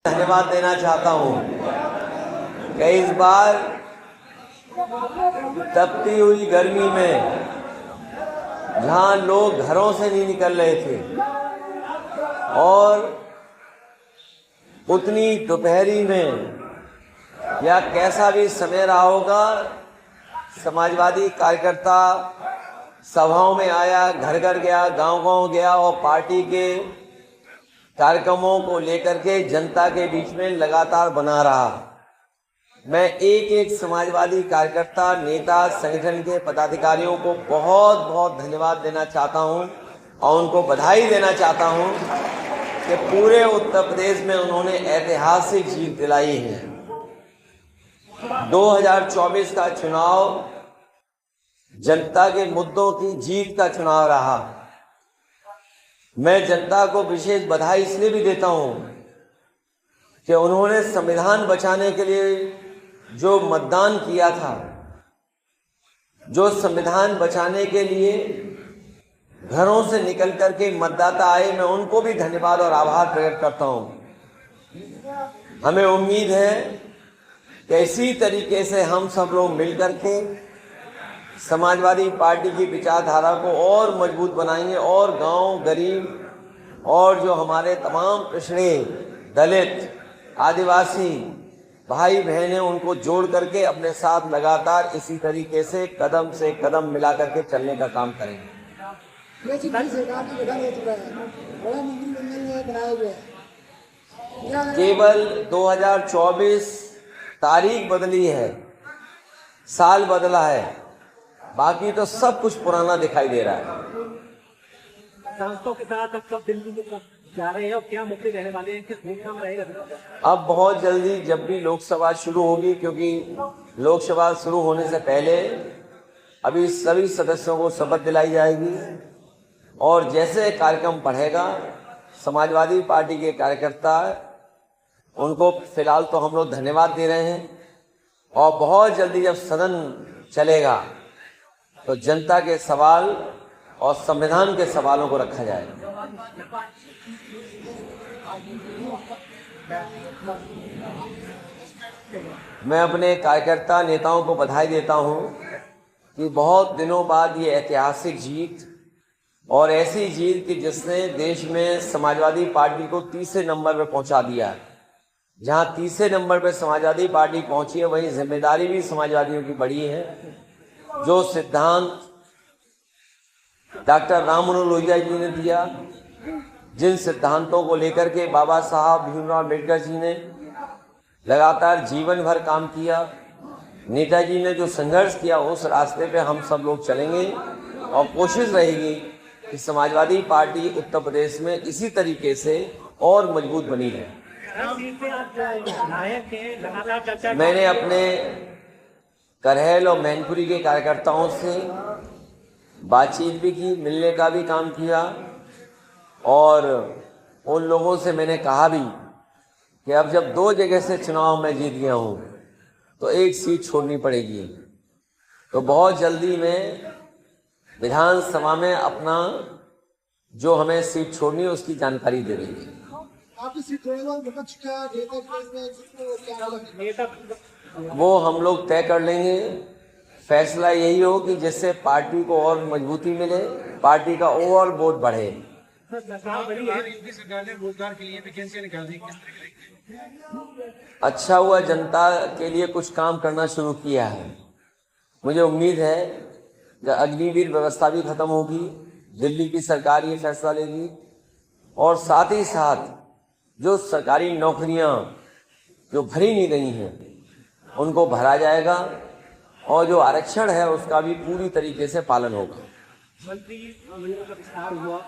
धन्यवाद देना चाहता हूँ कि इस बार तपती हुई गर्मी में जहाँ लोग घरों से नहीं निकल रहे थे और उतनी दोपहरी में या कैसा भी समय रहा होगा, समाजवादी कार्यकर्ता सभाओं में आया, घर घर गया, गांव-गांव गया और पार्टी के कार्यक्रमों को लेकर के जनता के बीच में लगातार बना रहा। मैं एक एक समाजवादी कार्यकर्ता, नेता, संगठन के पदाधिकारियों को बहुत बहुत धन्यवाद देना चाहता हूं और उनको बधाई देना चाहता हूं कि पूरे उत्तर प्रदेश में उन्होंने ऐतिहासिक जीत दिलाई है। 2024 का चुनाव जनता के मुद्दों की जीत का चुनाव रहा। मैं जनता को विशेष बधाई इसलिए भी देता हूं कि उन्होंने संविधान बचाने के लिए जो मतदान किया था, जो संविधान बचाने के लिए घरों से निकल करके मतदाता आए, मैं उनको भी धन्यवाद और आभार प्रकट करता हूं। हमें उम्मीद है कि इसी तरीके से हम सब लोग मिलकर के समाजवादी पार्टी की विचारधारा को और मजबूत बनाएंगे और गांव, गरीब और जो हमारे तमाम पिछड़े, दलित, आदिवासी भाई बहन हैं, उनको जोड़ करके अपने साथ लगातार इसी तरीके से कदम मिला करके चलने का काम करेंगे। केवल 2024 तारीख बदली है, साल बदला है, बाकी तो सब कुछ पुराना दिखाई दे रहा है। सांसदों के साथ अब सब दिल्ली में जा रहे हैं और क्या मुद्दे रहने वाले हैं, किस भूमिका में रहेगा? अब बहुत जल्दी जब भी लोकसभा शुरू होगी, क्योंकि लोकसभा शुरू होने से पहले अभी सभी सदस्यों को शपथ दिलाई जाएगी और जैसे कार्यक्रम बढ़ेगा समाजवादी पार्टी के कार्यकर्ता, उनको फिलहाल तो हम लोग धन्यवाद दे रहे हैं और बहुत जल्दी जब सदन चलेगा तो जनता के सवाल और संविधान के सवालों को रखा जाएगा। मैं अपने कार्यकर्ता नेताओं को बधाई देता हूं कि बहुत दिनों बाद ये ऐतिहासिक जीत और ऐसी जीत कि जिसने देश में समाजवादी पार्टी को तीसरे नंबर पर पहुंचा दिया है। जहां तीसरे नंबर पर समाजवादी पार्टी पहुंची है, वहीं जिम्मेदारी भी समाजवादियों की बड़ी है। जो सिद्धांत डॉक्टर राम मनोहर लोहिया जी ने दिया, जिन सिद्धांतों को लेकर के बाबा साहब भीमराव अम्बेडकर जी ने लगातार जीवन भर काम किया, नेताजी ने जो संघर्ष किया, उस रास्ते पे हम सब लोग चलेंगे और कोशिश रहेगी कि समाजवादी पार्टी उत्तर प्रदेश में इसी तरीके से और मजबूत बनी रहे। मैंने अपने करहल और मैनपुरी के कार्यकर्ताओं से बातचीत भी की, मिलने का भी काम किया और उन लोगों से मैंने कहा भी कि अब जब 2 जगह से चुनाव में जीत गया हूं तो एक सीट छोड़नी पड़ेगी। तो बहुत जल्दी मैं विधानसभा में अपना जो हमें सीट छोड़नी है उसकी जानकारी दे देंगे। वो हम लोग तय कर लेंगे। फैसला यही हो कि जिससे पार्टी को और मजबूती मिले, पार्टी का ओवरऑल वोट बढ़े। सरकार ने रोजगार के लिए वैकेंसी निकाली, अच्छा हुआ जनता के लिए कुछ काम करना शुरू किया है। मुझे उम्मीद है कि अग्निवीर व्यवस्था भी खत्म होगी, दिल्ली की सरकार ये फैसला लेगी और साथ ही साथ जो सरकारी नौकरियां जो भरी नहीं गई हैं उनको भरा जाएगा और जो आरक्षण है उसका भी पूरी तरीके से पालन होगा। मंत्री का विस्तार हुआ,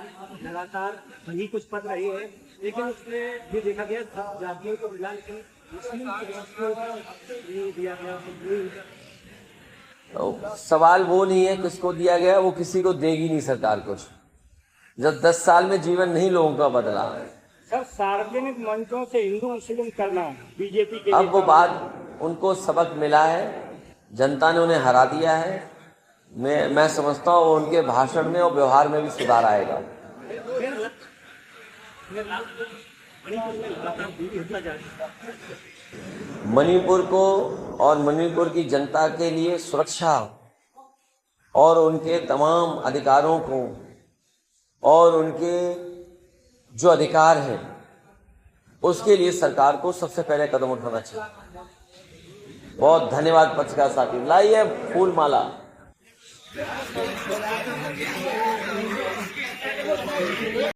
लगातार वही कुछ पद रही है, लेकिन उसमें ये देखा गया जातियों को मिला, लेकिन दिया गया। तो सवाल वो नहीं है किसको दिया गया, वो किसी को देगी नहीं सरकार कुछ, जब 10 साल में जीवन नहीं लोगों का बदला। सर, सार्वजनिक मंचों से हिंदू मुस्लिम करना बीजेपी के अब वो बात उनको सबक मिला है, जनता ने उन्हें हरा दिया है। मैं समझता हूँ उनके भाषण में और व्यवहार में भी सुधार आएगा। मणिपुर में लगातार दूरी होता जा रहा है। मणिपुर को और मणिपुर की जनता के लिए सुरक्षा और उनके तमाम अधिकारों को और उनके जो अधिकार हैं उसके लिए सरकार को सबसे पहले कदम उठाना चाहिए। बहुत धन्यवाद पत्रकार साथी। लाइए फूल माला।